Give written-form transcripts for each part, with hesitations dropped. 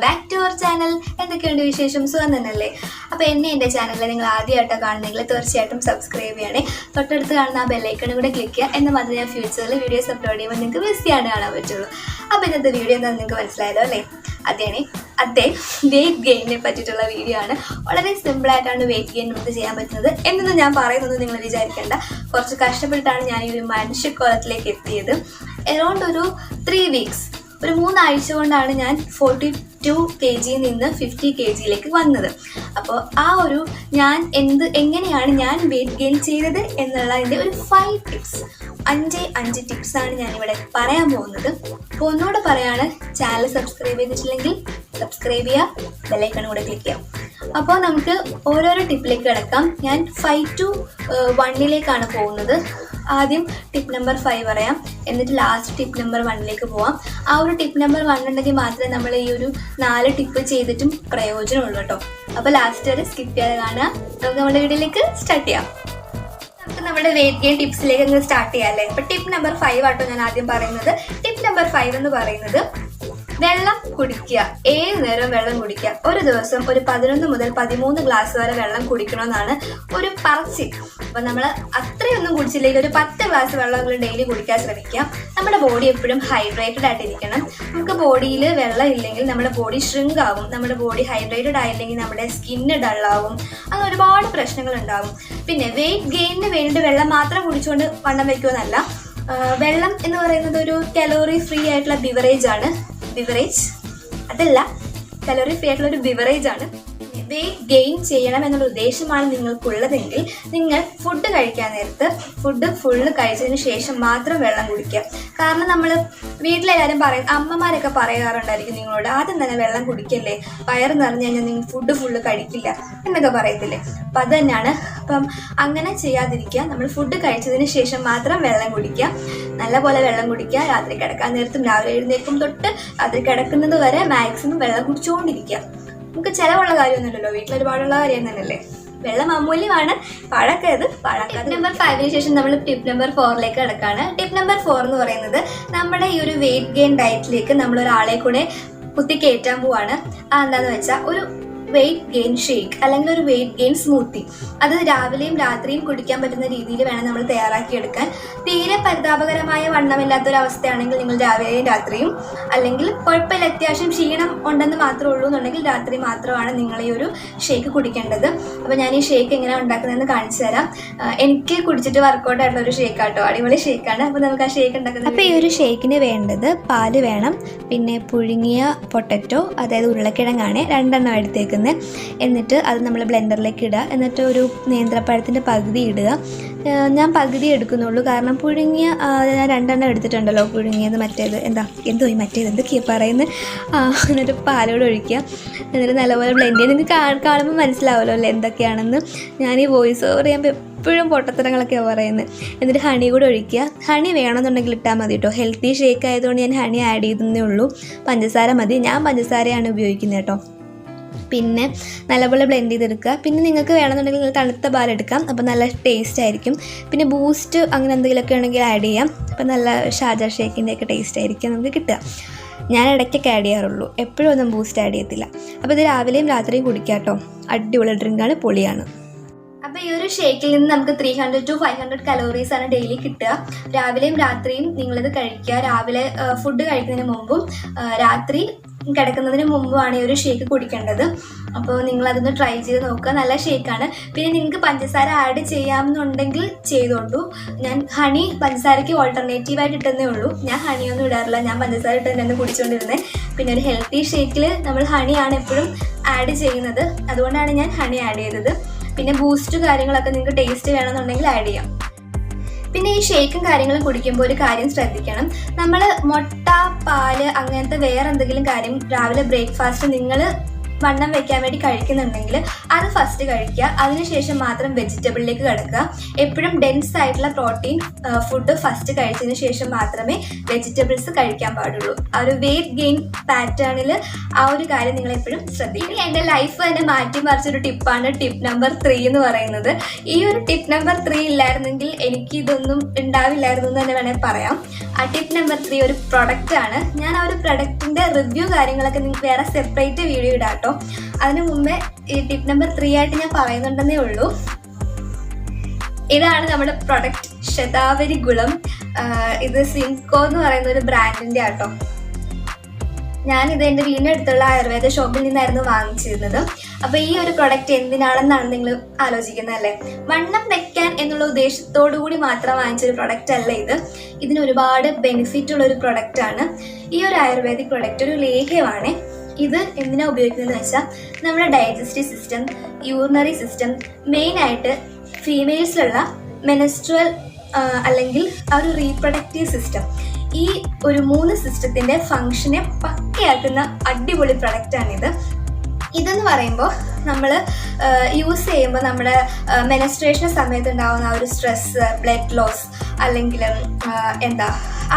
Back to our channel. എന്തൊക്കെയുണ്ട് വിശേഷം? സുഖം തന്നെയല്ലേ? അപ്പോൾ എൻ്റെ ചാനലിൽ നിങ്ങൾ ആദ്യമായിട്ടാണ് കാണുന്നെങ്കിൽ തീർച്ചയായിട്ടും സബ്സ്ക്രൈബ് ചെയ്യണേ. തൊട്ടടുത്ത് കാണുന്ന ആ ബെല്ലൈക്കണും കൂടെ ക്ലിക്ക് ചെയ്യുക. എന്ന് മാത്രമേ ഞാൻ ഫ്യൂച്ചറിൽ വീഡിയോസ് അപ്ലോഡ് ചെയ്യുമ്പോൾ നിങ്ങൾക്ക് മിസ് ചെയ്യാണ്ട് കാണാൻ പറ്റുള്ളൂ. അപ്പോൾ ഇന്നത്തെ വീഡിയോ എന്താണെന്ന് നിങ്ങൾക്ക് മനസ്സിലായല്ലോ അല്ലേ? അതെ വെയിറ്റ് ഗെയിനിനെ പറ്റിയിട്ടുള്ള വീഡിയോ ആണ്. വളരെ സിമ്പിളായിട്ടാണ് വെയിറ്റ് ഗെയിൻ നമുക്ക് ചെയ്യാൻ പറ്റുന്നത് എന്നൊന്നും ഞാൻ പറയുന്നത് നിങ്ങൾ വിചാരിക്കേണ്ട. കുറച്ച് കഷ്ടപ്പെട്ടാണ് ഞാൻ ഈ ഒരു മനുഷ്യക്കോലത്തിലേക്ക് എത്തിയത്. അറൗണ്ട് ഒരു 3 വീക്സ്, ഒരു 3 ആഴ്ച കൊണ്ടാണ് ഞാൻ 42 kg നിന്ന് 50 kg വന്നത്. അപ്പോൾ ആ ഒരു എങ്ങനെയാണ് ഞാൻ വെയിറ്റ് ഗെയിൻ ചെയ്തത് എന്നുള്ളതിൻ്റെ ഒരു 5 ടിപ്സ്, 5 ടിപ്സാണ് ഞാനിവിടെ പറയാൻ പോകുന്നത്. അപ്പോൾ ഒന്നുകൂടെ പറയാണ്, ചാനൽ സബ്സ്ക്രൈബ് ചെയ്തിട്ടില്ലെങ്കിൽ സബ്സ്ക്രൈബ് ചെയ്യുക, ബെല്ലൈക്കൺ കൂടെ ക്ലിക്ക് ചെയ്യാം. അപ്പോൾ നമുക്ക് ഓരോരോ ടിപ്പിലേക്ക് കിടക്കാം. ഞാൻ 5 to 1 പോകുന്നത്. ആദ്യം ടിപ്പ് നമ്പർ 5 പറയാം, എന്നിട്ട് ലാസ്റ്റ് ടിപ്പ് നമ്പർ 1 പോവാം. ആ ഒരു ടിപ്പ് നമ്പർ 1 ഉണ്ടെങ്കിൽ മാത്രമേ നമ്മൾ ഈ ഒരു 4 ടിപ്പ് ചെയ്തിട്ടും പ്രയോജനമുള്ളൂ കേട്ടോ. അപ്പോൾ ലാസ്റ്റ് വരെ സ്കിപ്പ് ചെയ്യാതെ കാണുക. നമുക്ക് നമ്മുടെ വീഡിയോയിലേക്ക് സ്റ്റാർട്ട് ചെയ്യാം. നമുക്ക് നമ്മുടെ വെയിറ്റ് ഗെയിൻ ടിപ്സിലേക്ക് അങ്ങ് സ്റ്റാർട്ട് ചെയ്യാം അല്ലേ? അപ്പോൾ ടിപ്പ് നമ്പർ 5 ആട്ടോ ഞാൻ ആദ്യം പറയുന്നത്. ടിപ്പ് നമ്പർ 5 എന്ന് പറയുന്നത് വെള്ളം കുടിക്കുക. ഏത് നേരവും വെള്ളം കുടിക്കുക. ഒരു ദിവസം ഒരു 11 മുതൽ 13 ഗ്ലാസ് വരെ വെള്ളം കുടിക്കണമെന്നാണ് ഒരു പറച്ചിൽ. അപ്പം നമ്മൾ അത്രയൊന്നും കുടിച്ചില്ലെങ്കിൽ ഒരു 10 ഗ്ലാസ് വെള്ളം ഡെയിലി കുടിക്കാൻ ശ്രമിക്കുക. നമ്മുടെ ബോഡി എപ്പോഴും ഹൈഡ്രേറ്റഡ് ആയിട്ടിരിക്കണം. നമുക്ക് ബോഡിയിൽ വെള്ളം ഇല്ലെങ്കിൽ നമ്മുടെ ബോഡി ഷ്രിങ്ക് ആവും. നമ്മുടെ ബോഡി ഹൈഡ്രേറ്റഡ് ആയില്ലെങ്കിൽ നമ്മുടെ സ്കിന്ന് ഡള്ളാവും. അങ്ങനെ ഒരുപാട് പ്രശ്നങ്ങൾ ഉണ്ടാവും. പിന്നെ വെയിറ്റ് ഗെയിനിന് വേണ്ടി വെള്ളം മാത്രം കുടിച്ചുകൊണ്ട് വണ്ണം വയ്ക്കുമെന്നല്ല. വെള്ളം എന്ന് പറയുന്നത് ഒരു കലോറി ഫ്രീ ആയിട്ടുള്ള ബിവറേജ് അതല്ല, കലോറി ഫ്രീ ആയിട്ടുള്ള ഒരു ബിവറേജ് ആണ്. വെയിറ്റ് ഗെയിൻ ചെയ്യണം എന്നുള്ള ഉദ്ദേശമാണ് നിങ്ങൾക്കുള്ളതെങ്കിൽ നിങ്ങൾ ഫുഡ് കഴിക്കാൻ നേരത്ത് ഫുഡ് ഫുള്ള് കഴിച്ചതിന് ശേഷം മാത്രം വെള്ളം കുടിക്കുക. കാരണം നമ്മൾ വീട്ടിലെല്ലാവരും അമ്മമാരൊക്കെ പറയാറുണ്ടായിരിക്കും നിങ്ങളോട്, ആദ്യം തന്നെ വെള്ളം കുടിക്കല്ലേ, വയറ് നിറഞ്ഞു കഴിഞ്ഞാൽ നിങ്ങൾ ഫുഡ് ഫുള്ള് കഴിക്കില്ല എന്നൊക്കെ പറയത്തില്ലേ. അപ്പം അത് തന്നെയാണ്. അപ്പം അങ്ങനെ ചെയ്യാതിരിക്കുക. നമ്മൾ ഫുഡ് കഴിച്ചതിന് ശേഷം മാത്രം വെള്ളം കുടിക്കുക. നല്ലപോലെ വെള്ളം കുടിക്കുക. രാത്രി കിടക്കാൻ നേരത്തും രാവിലെ എഴുന്നേൽക്കും തൊട്ട് രാത്രി കിടക്കുന്നത് വരെ മാക്സിമം വെള്ളം കുടിച്ചുകൊണ്ടിരിക്കുക. നമുക്ക് ചിലവുള്ള കാര്യമൊന്നുമില്ലല്ലോ, വീട്ടിൽ ഒരുപാടുള്ള കാര്യം തന്നെയല്ലേ. വെള്ളം അമൂല്യമാണ്, പഴക്കരുത്. ടിപ്പ് നമ്പർ 5 ശേഷം നമ്മൾ ടിപ്പ് നമ്പർ 4 കിടക്കാണ്. ടിപ്പ് നമ്പർ 4 എന്ന് പറയുന്നത് നമ്മുടെ ഈ ഒരു വെയിറ്റ് ഗെയിൻ ഡയറ്റിലേക്ക് നമ്മൾ ഒരാളെ കൂടെ കുത്തിക്കയറ്റാൻ പോവാണ്. അതെന്താന്ന് വെച്ചാൽ ഒരു വെയിറ്റ് ഗെയിൻ ഷേക്ക് അല്ലെങ്കിൽ ഒരു വെയിറ്റ് ഗെയിൻ സ്മൂത്തി. അത് രാവിലെയും രാത്രിയും കുടിക്കാൻ പറ്റുന്ന രീതിയിൽ വേണം നമ്മൾ തയ്യാറാക്കിയെടുക്കാൻ. തീരെ പരിതാപകരമായ വണ്ണമില്ലാത്തൊരവസ്ഥയാണെങ്കിൽ നിങ്ങൾ രാവിലെയും രാത്രിയും, അല്ലെങ്കിൽ കുഴപ്പമില്ല അത്യാവശ്യം ക്ഷീണം ഉണ്ടെന്ന് മാത്രമേ ഉള്ളൂ എന്നുണ്ടെങ്കിൽ രാത്രി മാത്രമാണ് നിങ്ങൾ ഈ ഒരു ഷേക്ക് കുടിക്കേണ്ടത്. അപ്പോൾ ഞാൻ ഈ ഷേക്ക് എങ്ങനെയാണ് ഉണ്ടാക്കുന്നതെന്ന് കാണിച്ചു തരാം. എനിക്ക് കുടിച്ചിട്ട് വർക്കൗട്ട് ആയിട്ടുള്ള ഒരു ഷേക്കാട്ടോ, അടിപൊളി ഷേക്കാണ്. അപ്പോൾ നമുക്ക് ആ ഷേക്ക് ഉണ്ടാക്കുന്നത്. അപ്പോൾ ഈ ഒരു ഷേക്കിന് വേണ്ടത് പാല് വേണം, പിന്നെ പുഴുങ്ങിയ പൊട്ടറ്റോ അതായത് ഉരുളക്കിഴങ്ങാണ് 2 എണ്ണം എടുത്തേക്കുന്നത്. എന്നിട്ട് അത് നമ്മൾ ബ്ലെൻഡറിലേക്ക് ഇടുക. എന്നിട്ട് ഒരു നേന്ത്രപ്പഴത്തിൻ്റെ പകുതി ഇടുക. ഞാൻ പകുതി എടുക്കുന്നുള്ളൂ, കാരണം പുഴുങ്ങിയ ഞാൻ 2 എണ്ണം എടുത്തിട്ടുണ്ടല്ലോ. പുഴുങ്ങിയത് മറ്റേത് എന്തൊക്കെയാണ് പറയുന്നത്. എന്നിട്ട് പാലോട് ഒഴിക്കുക. എന്നിട്ട് നല്ലപോലെ ബ്ലെൻഡ് ചെയ്ത് നിങ്ങൾക്ക് കാണുമ്പോൾ മനസ്സിലാവുമല്ലോ അല്ലേ എന്തൊക്കെയാണെന്ന്. ഞാൻ ഈ വോയിസ് ഓവർ ചെയ്യുമ്പോൾ എപ്പോഴും പൊട്ടത്തരങ്ങളൊക്കെയാണ് പറയുന്നത്. എന്നിട്ട് ഹണി കൂടെ ഒഴിക്കുക. ഹണി വേണമെന്നുണ്ടെങ്കിൽ ഇട്ടാൽ മതി കേട്ടോ. ഹെൽത്തി ഷേക്ക് ആയതുകൊണ്ട് ഞാൻ ഹണി ആഡ് ചെയ്തേ ഉള്ളൂ. പഞ്ചസാര മതി, ഞാൻ പഞ്ചസാരയാണ് ഉപയോഗിക്കുന്നത് കേട്ടോ. പിന്നെ നല്ലപോലെ ബ്ലെൻഡ് ചെയ്തെടുക്കുക. പിന്നെ നിങ്ങൾക്ക് വേണമെന്നുണ്ടെങ്കിൽ നിങ്ങൾ തണുത്ത പാലെടുക്കാം, അപ്പോൾ നല്ല ടേസ്റ്റ് ആയിരിക്കും. പിന്നെ ബൂസ്റ്റ് അങ്ങനെ എന്തെങ്കിലുമൊക്കെ ഉണ്ടെങ്കിൽ ആഡ് ചെയ്യാം. അപ്പോൾ നല്ല ഷാർജ ഷേക്കിൻ്റെയൊക്കെ ടേസ്റ്റ് ആയിരിക്കും നമുക്ക് കിട്ടുക. ഞാൻ ഇടയ്ക്കൊക്കെ ആഡ് ചെയ്യാറുള്ളൂ, എപ്പോഴും ഒന്നും ബൂസ്റ്റ് ആഡ് ചെയ്യത്തില്ല. അപ്പോൾ ഇത് രാവിലെയും രാത്രിയും കുടിക്കുക കേട്ടോ. അടിപൊളി ഡ്രിങ്കാണ്, പൊളിയാണ്. അപ്പോൾ ഈ ഒരു ഷേക്കിൽ നിന്ന് നമുക്ക് 300 to 500 കലോറീസാണ് ഡെയിലി കിട്ടുക. രാവിലെയും രാത്രിയും നിങ്ങളിത് കഴിക്കുക. രാവിലെ ഫുഡ് കഴിക്കുന്നതിന് മുമ്പും രാത്രി കിടക്കുന്നതിന് മുമ്പുമാണ് ഈ ഒരു ഷേക്ക് കുടിക്കേണ്ടത്. അപ്പോൾ നിങ്ങളതൊന്ന് ട്രൈ ചെയ്ത് നോക്കുക. നല്ല ഷേക്കാണ്. പിന്നെ നിങ്ങൾക്ക് പഞ്ചസാര ആഡ് ചെയ്യാമെന്നുണ്ടെങ്കിൽ ചെയ്തോളൂ. ഞാൻ ഹണി പഞ്ചസാരയ്ക്ക് ഓൾട്ടർനേറ്റീവായിട്ട് ഇട്ടതേ ഉള്ളൂ. ഞാൻ ഹണിയൊന്നും ഇടാറില്ല, ഞാൻ പഞ്ചസാര ഇട്ട് തന്നെ കുടിച്ചുകൊണ്ടിരുന്നത്. പിന്നെ ഒരു ഹെൽത്തി ഷേക്കിൽ നമ്മൾ ഹണിയാണ് എപ്പോഴും ആഡ് ചെയ്യുന്നത്, അതുകൊണ്ടാണ് ഞാൻ ഹണി ആഡ് ചെയ്തത്. പിന്നെ ബൂസ്റ്റ് കാര്യങ്ങളൊക്കെ നിങ്ങൾക്ക് ടേസ്റ്റ് വേണമെന്നുണ്ടെങ്കിൽ ആഡ് ചെയ്യാം. പിന്നെ ഈ ഷേക്കും കാര്യങ്ങളും കുടിക്കുമ്പോൾ ഒരു കാര്യം ശ്രദ്ധിക്കണം. നമ്മൾ മുട്ട, പാല് അങ്ങനത്തെ വേറെ എന്തെങ്കിലും കാര്യം രാവിലെ ബ്രേക്ക്ഫാസ്റ്റ് നിങ്ങൾ വണ്ണം വെക്കാൻ വേണ്ടി കഴിക്കുന്നുണ്ടെങ്കിൽ അത് ഫസ്റ്റ് കഴിക്കുക. അതിനുശേഷം മാത്രം വെജിറ്റബിളിലേക്ക് കിടക്കുക. എപ്പോഴും ഡെൻസ് ആയിട്ടുള്ള പ്രോട്ടീൻ ഫുഡ് ഫസ്റ്റ് കഴിച്ചതിന് ശേഷം മാത്രമേ വെജിറ്റബിൾസ് കഴിക്കാൻ പാടുള്ളൂ. ആ ഒരു വെയിറ്റ് ഗെയിൻ പാറ്റേണിൽ ആ ഒരു കാര്യം നിങ്ങൾ എപ്പോഴും ശ്രദ്ധിക്കുക. ഇനി എൻ്റെ ലൈഫ് തന്നെ മാറ്റിമറിച്ചൊരു ടിപ്പാണ് ടിപ്പ് നമ്പർ 3 എന്ന് പറയുന്നത്. ഈ ഒരു ടിപ്പ് നമ്പർ 3 ഇല്ലായിരുന്നെങ്കിൽ എനിക്ക് ഇതൊന്നും ഉണ്ടാവില്ലായിരുന്നു എന്ന് തന്നെ വേണമെങ്കിൽ പറയാം. ആ ടിപ്പ് നമ്പർ 3 ഒരു പ്രൊഡക്റ്റ് ആണ്. ഞാൻ ആ ഒരു പ്രൊഡക്റ്റിന്റെ റിവ്യൂ കാര്യങ്ങളൊക്കെ നിങ്ങൾക്ക് വേറെ സെപ്പറേറ്റ് വീഡിയോ ഇടാം കേട്ടോ. അതിനു മുമ്പേ ഈ ടിപ്പ് നമ്പർ 3 ആയിട്ട് ഞാൻ പറയുന്നുണ്ടെന്നേ ഉള്ളൂ. ഇതാണ് നമ്മുടെ പ്രൊഡക്റ്റ്, ശതാവരി ഗുളം. ഇത് സിംകോ എന്ന് പറയുന്ന ഒരു ബ്രാൻഡിന്റെ ആട്ടോ. ഞാനിത് എൻ്റെ വീടിൻ്റെ അടുത്തുള്ള ആയുർവേദ ഷോപ്പിൽ നിന്നായിരുന്നു വാങ്ങിച്ചിരുന്നത്. അപ്പോൾ ഈ ഒരു പ്രൊഡക്റ്റ് എന്തിനാണെന്നാണ് നിങ്ങൾ ആലോചിക്കുന്നത് അല്ലേ? വണ്ണം വെക്കാൻ എന്നുള്ള ഉദ്ദേശത്തോടു കൂടി മാത്രം വാങ്ങിച്ചൊരു പ്രൊഡക്റ്റ് അല്ല ഇത്. ഇതിന് ഒരുപാട് ബെനിഫിറ്റ് ഉള്ളൊരു പ്രൊഡക്റ്റാണ്. ഈ ഒരു ആയുർവേദിക് പ്രൊഡക്റ്റ് ഒരു ലേഹ്യമാണ്. ഇത് എന്തിനാ ഉപയോഗിക്കുന്നതെന്ന് വെച്ചാൽ നമ്മുടെ ഡൈജസ്റ്റീവ് സിസ്റ്റം, യൂറിനറി സിസ്റ്റം, മെയിനായിട്ട് ഫീമെയിൽസിലുള്ള മെനസ്ട്രൽ അല്ലെങ്കിൽ ആ ഒരു റീപ്രൊഡക്റ്റീവ് സിസ്റ്റം, ഈ ഒരു 3 സിസ്റ്റത്തിൻ്റെ ഫങ്ഷനെ പക്കയാക്കുന്ന അടിപൊളി പ്രൊഡക്റ്റാണിത്. ഇതെന്ന് പറയുമ്പോൾ നമ്മൾ യൂസ് ചെയ്യുമ്പോൾ നമ്മുടെ മെനസ്ട്രേഷൻ സമയത്ത് ഉണ്ടാകുന്ന ആ ഒരു സ്ട്രെസ്, ബ്ലഡ് ലോസ്, അല്ലെങ്കിൽ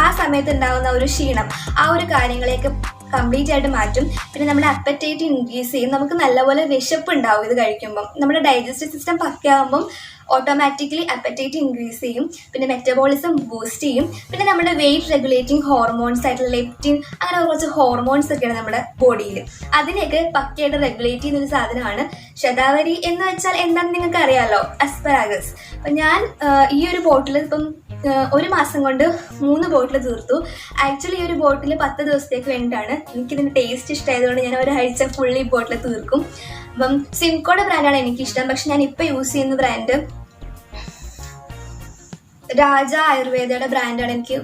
ആ സമയത്ത് ഉണ്ടാകുന്ന ഒരു ക്ഷീണം, ആ ഒരു കാര്യങ്ങളെയൊക്കെ കംപ്ലീറ്റ് ആയിട്ട് മാറ്റും. പിന്നെ നമ്മുടെ അപ്പറ്റൈറ്റ് ഇൻക്രീസ് ചെയ്യും. നമുക്ക് നല്ലപോലെ വിശപ്പ് ഉണ്ടാവും ഇത് കഴിക്കുമ്പം. നമ്മുടെ ഡൈജസ്റ്റീവ് സിസ്റ്റം പക്കയാകുമ്പം ഓട്ടോമാറ്റിക്കലി അപ്പറ്റൈറ്റ് ഇൻക്രീസ് ചെയ്യും. പിന്നെ മെറ്റബോളിസം ബൂസ്റ്റ് ചെയ്യും. പിന്നെ നമ്മുടെ വെയിറ്റ് റെഗുലേറ്റിംഗ് ഹോർമോൺസ് ആയിട്ടുള്ള ലെപ്റ്റിൻ, അങ്ങനെ കുറച്ച് ഹോർമോൺസ് ഒക്കെയാണ് നമ്മുടെ ബോഡിയിൽ. അതിനെയൊക്കെ പക്കയായിട്ട് റെഗുലേറ്റ് ചെയ്യുന്ന ഒരു സാധനമാണ് ശതാവരി. എന്ന് വെച്ചാൽ എന്താണെന്ന് നിങ്ങൾക്ക് അറിയാമല്ലോ, അസ്പരാഗസ്. അപ്പം ഞാൻ ഈ ഒരു ബോട്ടിൽ ഇപ്പം 1 മാസം കൊണ്ട് 3 ബോട്ടിൽ തീർത്തു. ആക്ച്വലി ഈ ഒരു ബോട്ടിൽ 10 ദിവസത്തേക്ക് വേണ്ടിയിട്ടാണ്. എനിക്കിതിൻ്റെ ടേസ്റ്റ് ഇഷ്ടമായതുകൊണ്ട് ഞാൻ ഒരാഴ്ച ഫുള്ളി ബോട്ടിൽ തീർക്കും. അപ്പം സിംകോയുടെ ബ്രാൻഡാണ് എനിക്കിഷ്ടം. പക്ഷെ ഞാൻ ഇപ്പോൾ യൂസ് ചെയ്യുന്ന ബ്രാൻഡ് രാജ ആയുർവേദയുടെ ബ്രാൻഡാണ്. എനിക്ക്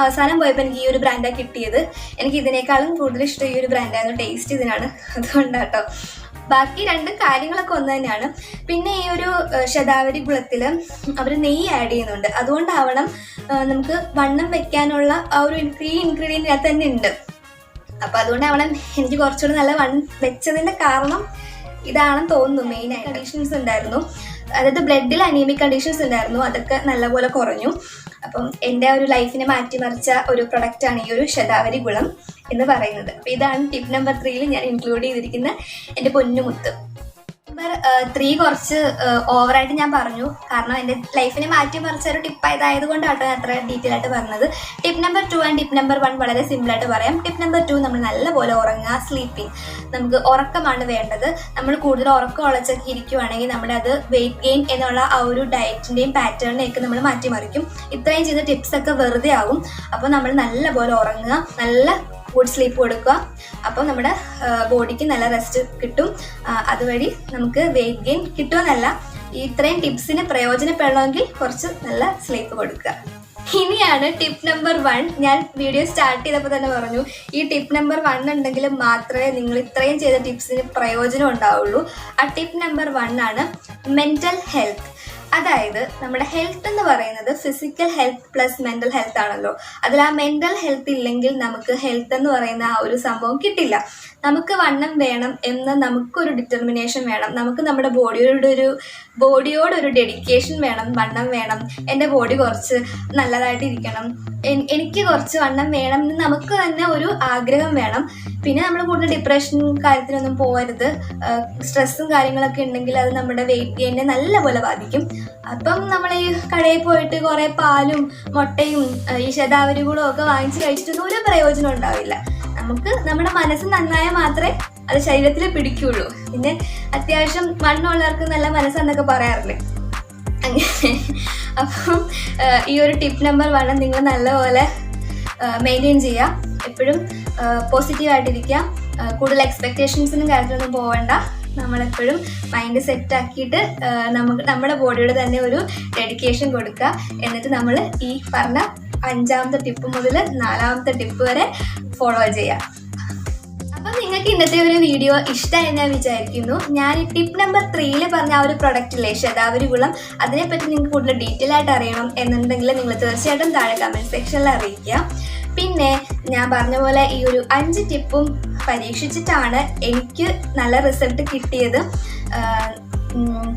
അവസാനം പോയപ്പോൾ എനിക്ക് ഈ ഒരു ബ്രാൻഡാണ് കിട്ടിയത്. എനിക്ക് ഇതിനേക്കാളും കൂടുതൽ ഇഷ്ടം ഈ ഒരു ബ്രാൻഡായിരുന്നു. ടേസ്റ്റ് ഇതിനാണ്, അതുകൊണ്ടാട്ടോ. ബാക്കി 2 കാര്യങ്ങളൊക്കെ ഒന്ന് തന്നെയാണ്. പിന്നെ ഈ ഒരു ശതാവരി ഗുളത്തിൽ അവർ നെയ്യ് ആഡ് ചെയ്യുന്നുണ്ട്. അതുകൊണ്ടാവണം നമുക്ക് വണ്ണം വെക്കാനുള്ള ആ ഒരു ഇൻഗ്രീഡിയൻ്റ് അത് തന്നെ ഉണ്ട്. അപ്പം അതുകൊണ്ടാവണം എനിക്ക് കുറച്ചുകൂടി നല്ല വണ്ണം വെച്ചതിൻ്റെ കാരണം ഇതാണെന്ന് തോന്നുന്നു. മെയിൻ കണ്ടീഷൻസ് ഉണ്ടായിരുന്നു, അതായത് ബ്ലഡിൽ അനീമിക് കണ്ടീഷൻസ് ഉണ്ടായിരുന്നു. അതൊക്കെ നല്ലപോലെ കുറഞ്ഞു. അപ്പം എൻ്റെ ഒരു ലൈഫിനെ മാറ്റിമറിച്ച ഒരു പ്രൊഡക്റ്റാണ് ഈ ഒരു ശതാവരി ഗുളം എന്ന് പറയുന്നത്. അപ്പം ഇതാണ് ടിപ്പ് നമ്പർ 3 ഞാൻ ഇൻക്ലൂഡ് ചെയ്തിരിക്കുന്ന എൻ്റെ പൊന്നുമുത്ത്. നമ്പർ 3 കുറച്ച് ഓവറായിട്ട് ഞാൻ പറഞ്ഞു, കാരണം എൻ്റെ ലൈഫിനെ മാറ്റിമറിച്ച ഒരു ടിപ്പായതായത് കൊണ്ടാട്ടോ ഞാൻ അത്ര ഡീറ്റെയിൽ ആയിട്ട് പറഞ്ഞത്. Tip number 2 and tip number 1 വളരെ സിമ്പിളായിട്ട് പറയാം. ടിപ്പ് നമ്പർ 2 നമ്മൾ നല്ലപോലെ ഉറങ്ങുക, സ്ലീപ്പിംഗ്. നമുക്ക് ഉറക്കമാണ് വേണ്ടത്. നമ്മൾ കൂടുതൽ ഉറക്കം ഉളച്ചൊക്കെ ഇരിക്കുവാണെങ്കിൽ നമ്മുടെ അത് വെയിറ്റ് ഗെയിൻ എന്നുള്ള ആ ഒരു ഡയറ്റിൻ്റെയും പാറ്റേണിനെയൊക്കെ നമ്മൾ മാറ്റിമറിക്കും. ഇത്രയും ചെയ്ത ടിപ്സൊക്കെ വെറുതെ ആവും. അപ്പോൾ നമ്മൾ നല്ലപോലെ ഉറങ്ങുക, നല്ല ഗുഡ് സ്ലീപ്പ് കൊടുക്കുക. അപ്പോൾ നമ്മുടെ ബോഡിക്ക് നല്ല റെസ്റ്റ് കിട്ടും. അതുവഴി നമുക്ക് വെയിറ്റ് ഗെയിൻ കിട്ടുമെന്നല്ല, ഇത്രയും ടിപ്സിന് പ്രയോജനപ്പെടണമെങ്കിൽ കുറച്ച് നല്ല സ്ലീപ്പ് കൊടുക്കുക. ഇനിയാണ് ടിപ്പ് നമ്പർ 1. ഞാൻ വീഡിയോ സ്റ്റാർട്ട് ചെയ്തപ്പോൾ തന്നെ പറഞ്ഞു, ഈ ടിപ്പ് നമ്പർ 1 ഉണ്ടെങ്കിൽ മാത്രമേ നിങ്ങൾ ഇത്രയും ചെയ്ത ടിപ്സിന് പ്രയോജനം ഉണ്ടാവുള്ളൂ. ആ ടിപ്പ് നമ്പർ 1 ആണ് മെൻ്റൽ ഹെൽത്ത്. അതായത് നമ്മുടെ ഹെൽത്ത് എന്ന് പറയുന്നത് physical health plus mental health ആണല്ലോ. അതിൽ ആ മെൻ്റൽ ഹെൽത്ത് ഇല്ലെങ്കിൽ നമുക്ക് ഹെൽത്ത് എന്ന് പറയുന്ന ആ ഒരു സംഭവം കിട്ടില്ല. നമുക്ക് വണ്ണം വേണം എന്ന് നമുക്കൊരു ഡിറ്റർമിനേഷൻ വേണം. നമുക്ക് നമ്മുടെ ബോഡിയോടൊരു ഡെഡിക്കേഷൻ വേണം. വണ്ണം വേണം, എൻ്റെ ബോഡി കുറച്ച് നല്ലതായിട്ടിരിക്കണം, എനിക്ക് കുറച്ച് വണ്ണം വേണം എന്ന് നമുക്ക് തന്നെ ഒരു ആഗ്രഹം വേണം. പിന്നെ നമ്മൾ കൂടുതൽ ഡിപ്രഷനും കാര്യത്തിനൊന്നും പോകരുത്. സ്ട്രെസ്സും കാര്യങ്ങളൊക്കെ ഉണ്ടെങ്കിൽ അത് നമ്മുടെ വെയിറ്റ് ഗെയിനെ നല്ലപോലെ ബാധിക്കും. അപ്പം നമ്മൾ ഈ കടയിൽ പോയിട്ട് കുറേ പാലും മുട്ടയും ഈ ശതാവരി ഗുളവും ഒക്കെ വാങ്ങിച്ച് കഴിച്ചിട്ടൊന്നും ഒരു പ്രയോജനം ഉണ്ടാവില്ല. നമുക്ക് നമ്മുടെ മനസ്സ് നന്നായാൽ മാത്രമേ അത് ശരീരത്തിൽ പിടിക്കുകയുള്ളൂ. പിന്നെ അത്യാവശ്യം വണ്ണമുള്ളവർക്ക് നല്ല മനസ്സെന്നൊക്കെ പറയാറില്ലേ, അങ്ങനെ. അപ്പം ഈ ഒരു ടിപ്പ് നമ്പർ 1 നിങ്ങൾ നല്ലപോലെ മെയിൻറ്റെയിൻ ചെയ്യുക. എപ്പോഴും പോസിറ്റീവായിട്ടിരിക്കുക. കൂടുതൽ എക്സ്പെക്റ്റേഷൻസിനും കാര്യത്തിലൊന്നും പോകണ്ട. നമ്മളെപ്പോഴും മൈൻഡ് സെറ്റാക്കിയിട്ട് നമ്മുടെ ബോഡിയോട് തന്നെ ഒരു ഡെഡിക്കേഷൻ കൊടുക്കുക. എന്നിട്ട് നമ്മൾ ഈ പറഞ്ഞ 5ാമത്തെ ടിപ്പ് മുതൽ 4ാമത്തെ ടിപ്പ് വരെ ഫോളോ ചെയ്യാം. അപ്പം നിങ്ങൾക്ക് ഇന്നത്തെ ഒരു വീഡിയോ ഇഷ്ടമായി ഞാൻ വിചാരിക്കുന്നു. ഞാൻ ഈ ടിപ്പ് നമ്പർ 3 പറഞ്ഞ ആ ഒരു പ്രൊഡക്റ്റില്ലേ ശതാവരി ഗുളം, അതിനെപ്പറ്റി നിങ്ങൾക്ക് കൂടുതൽ ഡീറ്റെയിൽ ആയിട്ട് അറിയണം എന്നുണ്ടെങ്കിൽ നിങ്ങൾ തീർച്ചയായിട്ടും താഴെ കമൻറ്റ് സെക്ഷനിൽ അറിയിക്കുക. പിന്നെ ഞാൻ പറഞ്ഞ പോലെ ഈ ഒരു 5 ടിപ്പും പരീക്ഷിച്ചിട്ടാണ് എനിക്ക് നല്ല റിസൾട്ട് കിട്ടിയത്.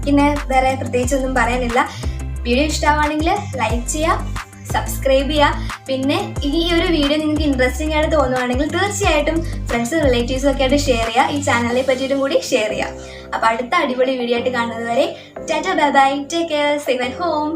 പിന്നെ വേറെ പ്രത്യേകിച്ചൊന്നും പറയാനില്ല. വീഡിയോ ഇഷ്ടമാണെങ്കിൽ ലൈക്ക് ചെയ്യുക, സബ്സ്ക്രൈബ് ചെയ്യുക. പിന്നെ ഈ ഒരു വീഡിയോ നിങ്ങൾക്ക് ഇൻട്രസ്റ്റിംഗ് ആയിട്ട് തോന്നുവാണെങ്കിൽ തീർച്ചയായിട്ടും ഫ്രണ്ട്സ് റിലേറ്റീവ്സും ഒക്കെ ആയിട്ട് ഷെയർ ചെയ്യുക. ഈ ചാനലിനെ പറ്റിയിട്ടും കൂടി ഷെയർ ചെയ്യുക. അപ്പോൾ അടുത്ത അടിപൊളി വീഡിയോ ആയിട്ട് കാണുന്നത് വരെ Tata bye bye, take care, save at home.